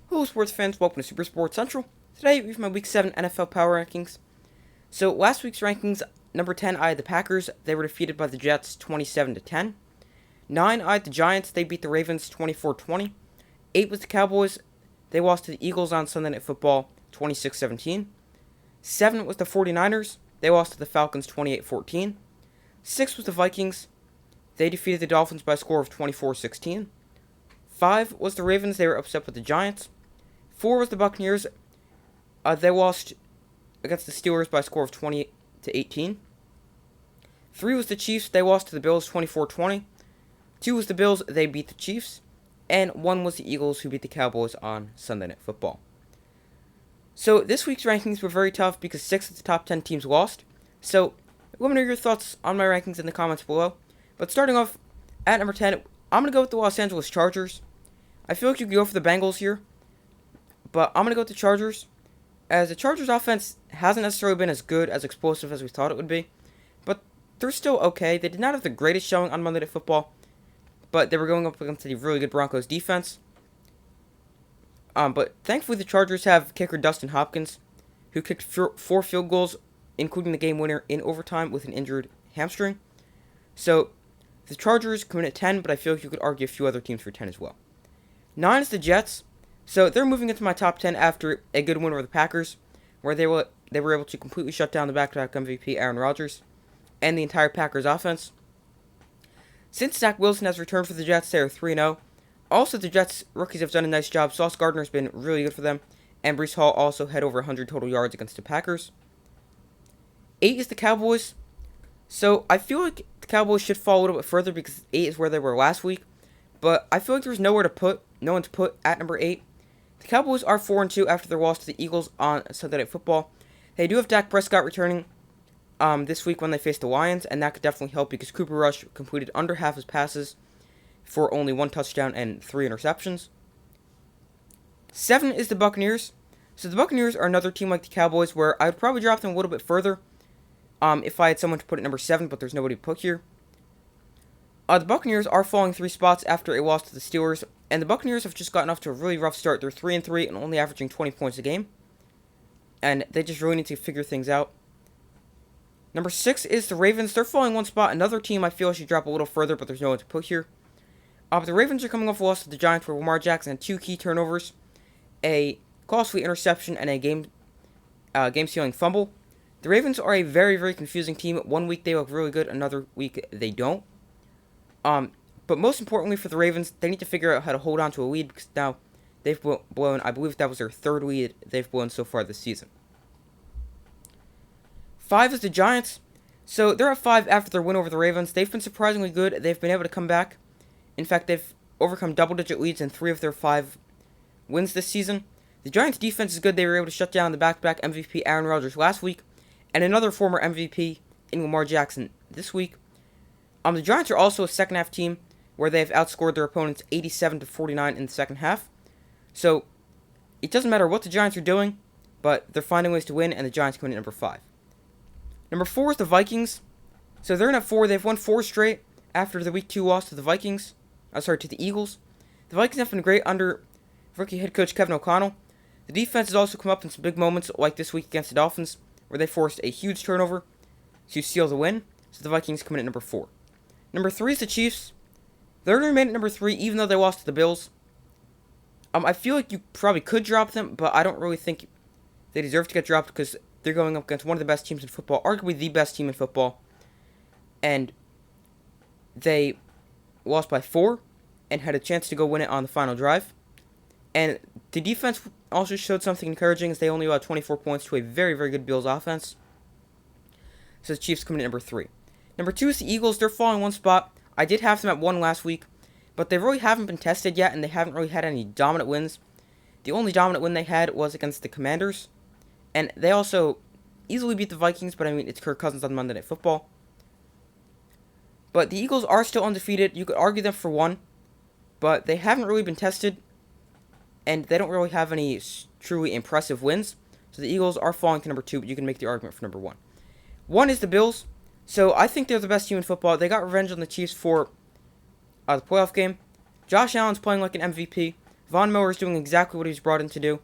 Hello, sports fans. Welcome to Super Sports Central. Today, we have my Week 7 NFL Power Rankings. So, last week's rankings, number 10, I had the Packers. They were defeated by the Jets 27-10. 9, I had the Giants. They beat the Ravens 24-20. 8 was the Cowboys. They lost to the Eagles on Sunday Night Football 26-17. 7 was the 49ers. They lost to the Falcons 28-14. 6 was the Vikings. They defeated the Dolphins by a score of 24-16. 5 was the Ravens. They were upset with the Giants. 4 was the Buccaneers. They lost against the Steelers by a score of 20-18. 3 was the Chiefs. They lost to the Bills 24-20. 2 was the Bills. They beat the Chiefs. And 1 was the Eagles, who beat the Cowboys on Sunday Night Football. So this week's rankings were very tough because 6 of the top 10 teams lost. So let me know your thoughts on my rankings in the comments below. But starting off at number 10, I'm going to go with the Los Angeles Chargers. I feel like you could go for the Bengals here, but I'm going to go with the Chargers, as the Chargers offense hasn't necessarily been as good, as explosive as we thought it would be, but they're still okay. They did not have the greatest showing on Monday Night Football, but they were going up against the really good Broncos defense. But thankfully the Chargers have kicker Dustin Hopkins, who kicked 4 field goals, including the game winner in overtime with an injured hamstring. So the Chargers come in at 10, but I feel like you could argue a few other teams for 10 as well. 9 is the Jets. So they're moving into my top 10 after a good win over the Packers, where they were able to completely shut down the back-to-back MVP Aaron Rodgers and the entire Packers offense. Since Zach Wilson has returned for the Jets, they are 3-0. Also, the Jets rookies have done a nice job. Sauce Gardner has been really good for them, and Breece Hall also had over 100 total yards against the Packers. 8 is the Cowboys. So I feel like the Cowboys should fall a little bit further because 8 is where they were last week, but I feel like there's no one to put at number 8. The Cowboys are 4-2 after their loss to the Eagles on Sunday Night Football. They do have Dak Prescott returning this week when they face the Lions, and that could definitely help because Cooper Rush completed under half his passes for only 1 touchdown and 3 interceptions. 7 is the Buccaneers. So the Buccaneers are another team like the Cowboys where I would probably drop them a little bit further if I had someone to put at number 7, but there's nobody to put here. The Buccaneers are falling 3 spots after a loss to the Steelers, and the Buccaneers have just gotten off to a really rough start. They're 3-3 and only averaging 20 points a game, and they just really need to figure things out. Number 6 is the Ravens. They're falling 1 spot. Another team I feel I should drop a little further, but there's no one to put here. But the Ravens are coming off a loss to the Giants where Lamar Jackson had 2 key turnovers, a costly interception, and a game-sealing fumble. The Ravens are a very, very confusing team. 1 week they look really good, another week they don't. But most importantly for the Ravens, they need to figure out how to hold on to a lead because now they've blown, I believe that was their 3rd lead they've blown so far this season. 5 is the Giants. So they're at 5 after their win over the Ravens. They've been surprisingly good. They've been able to come back. In fact, they've overcome double-digit leads in 3 of their 5 wins this season. The Giants' defense is good. They were able to shut down the back-to-back MVP Aaron Rodgers last week, and another former MVP in Lamar Jackson this week. The Giants are also a second-half team where they have outscored their opponents 87-49 in the second half. So it doesn't matter what the Giants are doing, but they're finding ways to win, and the Giants come in at number 5. Number 4 is the Vikings. So they're in at 4. They've won 4 straight after the Week 2 loss to the Eagles. The Vikings have been great under rookie head coach Kevin O'Connell. The defense has also come up in some big moments, like this week against the Dolphins, where they forced a huge turnover to seal the win. So the Vikings come in at number 4. Number 3 is the Chiefs. They're going to remain at number 3, even though they lost to the Bills. I feel like you probably could drop them, but I don't really think they deserve to get dropped because they're going up against one of the best teams in football, arguably the best team in football. And they lost by 4 and had a chance to go win it on the final drive. And the defense also showed something encouraging as they only allowed 24 points to a very, very good Bills offense. So the Chiefs come in at number 3. Number 2 is the Eagles. They're falling 1 spot. I did have them at 1 last week, but they really haven't been tested yet, and they haven't really had any dominant wins. The only dominant win they had was against the Commanders, and they also easily beat the Vikings, but I mean, it's Kirk Cousins on Monday Night Football. But the Eagles are still undefeated. You could argue them for 1, but they haven't really been tested, and they don't really have any truly impressive wins. So the Eagles are falling to number 2, but you can make the argument for number 1. 1 is the Bills. So I think they're the best team in football. They got revenge on the Chiefs for the playoff game. Josh Allen's playing like an MVP. Von Miller is doing exactly what he was brought in to do,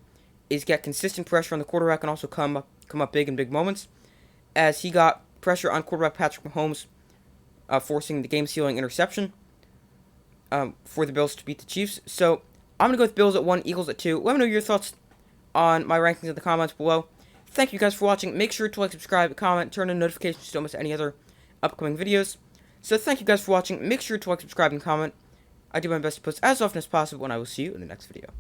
is get consistent pressure on the quarterback and also come up big in big moments, as he got pressure on quarterback Patrick Mahomes, forcing the game-sealing interception for the Bills to beat the Chiefs. So I'm going to go with Bills at 1, Eagles at 2. Let me know your thoughts on my rankings in the comments below. Thank you guys for watching. Make sure to like, subscribe, comment, turn on notifications so you don't miss any other upcoming videos. So thank you guys for watching. Make sure to like, subscribe, and comment. I do my best to post as often as possible, and I will see you in the next video.